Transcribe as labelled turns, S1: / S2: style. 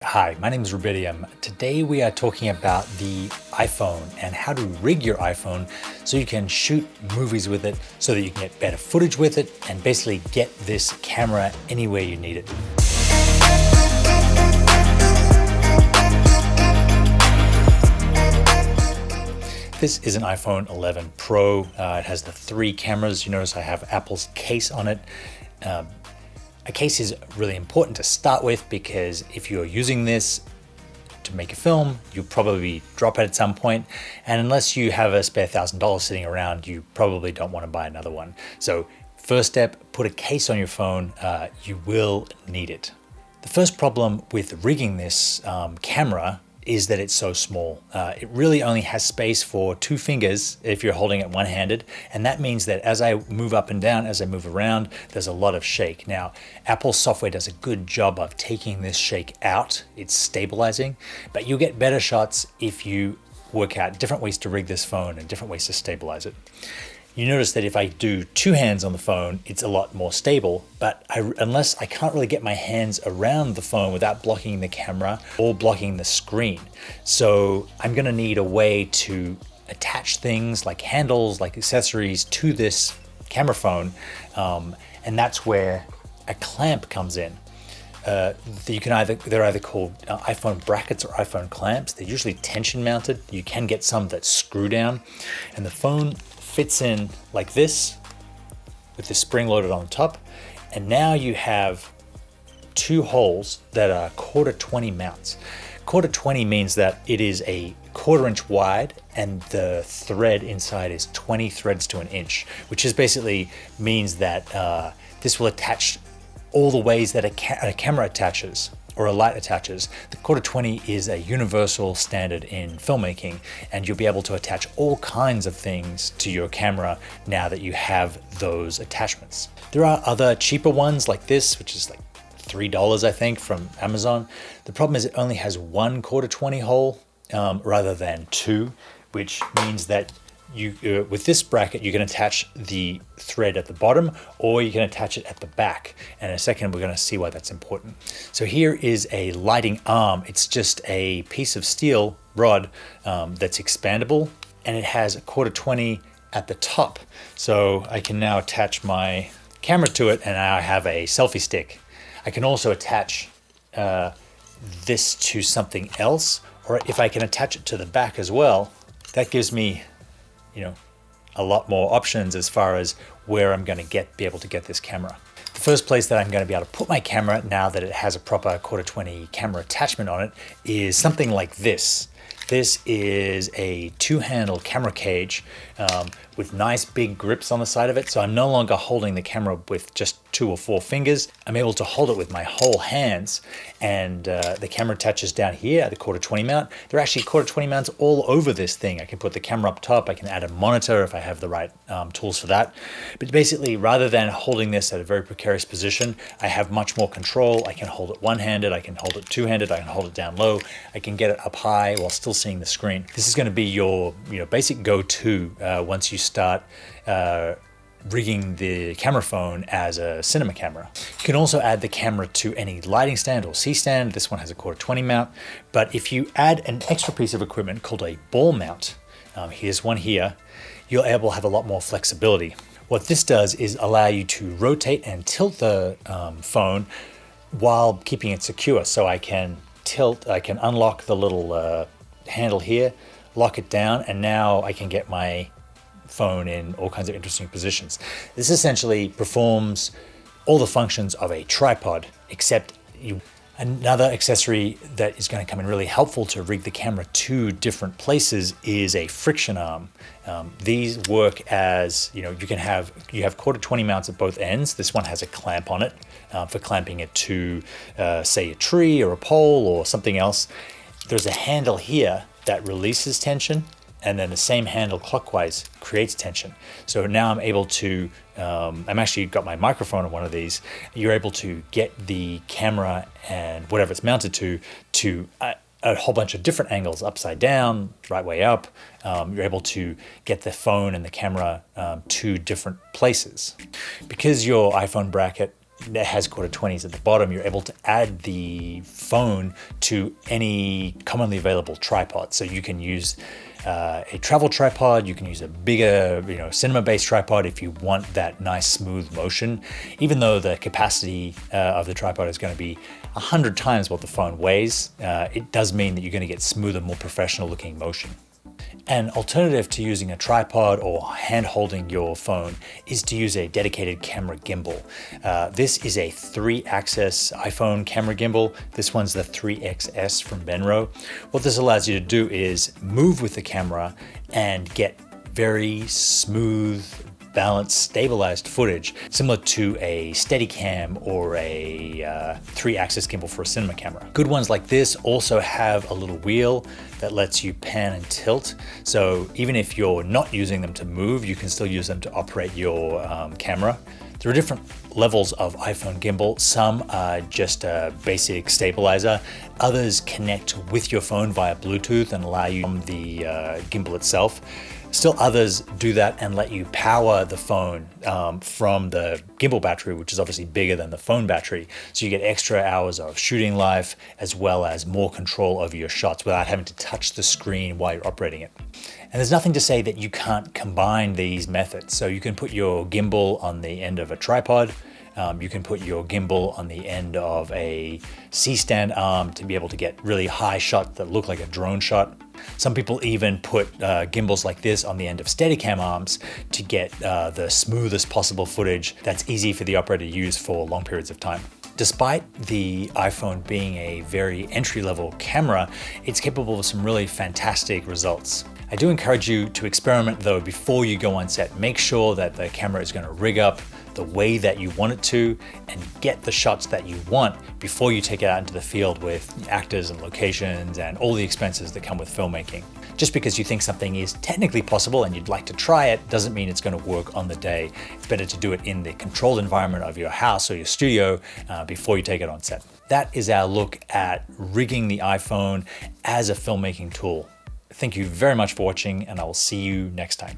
S1: Hi, my name is Rubidium. Today we are talking about the iPhone and how to rig your iPhone so you can shoot movies with it, so that you can get better footage with it and basically get this camera anywhere you need it. This is an iPhone 11 Pro. It has the 3 cameras. You notice I have Apple's case on it. A case is really important to start with because if you're using this to make a film, you'll probably drop it at some point. And unless you have a spare $1,000 sitting around, you probably don't want to buy another one. So first step, put a case on your phone. You will need it. The first problem with rigging this camera is that it's so small. It really only has space for 2 fingers if you're holding it one-handed, and that means that as I move up and down, as I move around, there's a lot of shake. Now, Apple software does a good job of taking this shake out. It's stabilizing, but you'll get better shots if you work out different ways to rig this phone and different ways to stabilize it. You notice that if I do 2 hands on the phone, it's a lot more stable, but unless I can't really get my hands around the phone without blocking the camera or blocking the screen. So I'm gonna need a way to attach things like handles, like accessories to this camera phone, and that's where a clamp comes in. They're either called iPhone brackets or iPhone clamps. They're usually tension mounted. You can get some that screw down, and the phone fits in like this with the spring loaded on the top. And now you have 2 holes that are 1/4-20 mounts. 1/4-20 means that it is a 1/4 inch wide and the thread inside is 20 threads to 1 inch, which is basically means that this will attach all the ways that a camera attaches or a light attaches. The 1/4-20 is a universal standard in filmmaking, and you'll be able to attach all kinds of things to your camera now that you have those attachments. There are other cheaper ones like this, which is like $3, I think, from Amazon. The problem is it only has 1 1/4-20 hole rather than 2, which means that with this bracket, you can attach the thread at the bottom or you can attach it at the back. And in a second, we're going to see why that's important. So here is a lighting arm. It's just a piece of steel rod that's expandable, and it has a 1/4-20 at the top. So I can now attach my camera to it, and now I have a selfie stick. I can also attach this to something else, or if I can attach it to the back as well, that gives me a lot more options as far as where I'm going to be able to get this camera. The first place that I'm going to be able to put my camera, now that it has a proper 1/4-20 camera attachment on it, is something like this. This is a 2-handle camera cage with nice big grips on the side of it. So I'm no longer holding the camera with just 2 or 4 fingers. I'm able to hold it with my whole hands, and the camera attaches down here at the 1/4-20 mount. There are actually 1/4-20 mounts all over this thing. I can put the camera up top. I can add a monitor if I have the right tools for that. But basically, rather than holding this at a very precarious position, I have much more control. I can hold it one-handed. I can hold it 2-handed. I can hold it down low. I can get it up high while still seeing the screen. This is going to be your basic go-to once you start rigging the camera phone as a cinema camera. You can also add the camera to any lighting stand or C-stand. This one has a 1/4-20 mount, but if you add an extra piece of equipment called a ball mount, here's one here, you'll be able to have a lot more flexibility. What this does is allow you to rotate and tilt the phone while keeping it secure. So I can unlock the little handle here, lock it down, and now I can get my phone in all kinds of interesting positions. This essentially performs all the functions of a tripod, except another accessory that is going to come in really helpful to rig the camera to different places is a friction arm. These work as, you have 1/4-20 mounts at both ends. This one has a clamp on it for clamping it to, say, a tree or a pole or something else. There's a handle here that releases tension, and then the same handle clockwise creates tension. So now I'm able to, I'm actually got my microphone on one of these. You're able to get the camera and whatever it's mounted to a whole bunch of different angles, upside down, right way up. You're able to get the phone and the camera to different places. Because your iPhone bracket that has quarter 20s at the bottom, you're able to add the phone to any commonly available tripod. So you can use a travel tripod, you can use a bigger, cinema-based tripod if you want that nice smooth motion. Even though the capacity of the tripod is going to be 100 times what the phone weighs, it does mean that you're going to get smoother, more professional looking motion. An alternative to using a tripod or hand holding your phone is to use a dedicated camera gimbal. This is a 3-axis iPhone camera gimbal. This one's the 3XS from Benro. What this allows you to do is move with the camera and get very smooth, balanced, stabilized footage, similar to a Steadicam or a 3-axis gimbal for a cinema camera. Good ones like this also have a little wheel that lets you pan and tilt. So even if you're not using them to move, you can still use them to operate your camera. There are different levels of iPhone gimbal. Some are just a basic stabilizer. Others connect with your phone via Bluetooth and allow you from the gimbal itself. Still others do that and let you power the phone from the gimbal battery, which is obviously bigger than the phone battery. So you get extra hours of shooting life as well as more control over your shots without having to touch the screen while you're operating it. And there's nothing to say that you can't combine these methods. So you can put your gimbal on the end of a tripod. You can put your gimbal on the end of a C-stand arm to be able to get really high shots that look like a drone shot. Some people even put gimbals like this on the end of Steadicam arms to get the smoothest possible footage that's easy for the operator to use for long periods of time. Despite the iPhone being a very entry-level camera, it's capable of some really fantastic results. I do encourage you to experiment though before you go on set. Make sure that the camera is going to rig up the way that you want it to and get the shots that you want before you take it out into the field with actors and locations and all the expenses that come with filmmaking. Just because you think something is technically possible and you'd like to try it doesn't mean it's going to work on the day. It's better to do it in the controlled environment of your house or your studio before you take it on set. That is our look at rigging the iPhone as a filmmaking tool. Thank you very much for watching, and I will see you next time.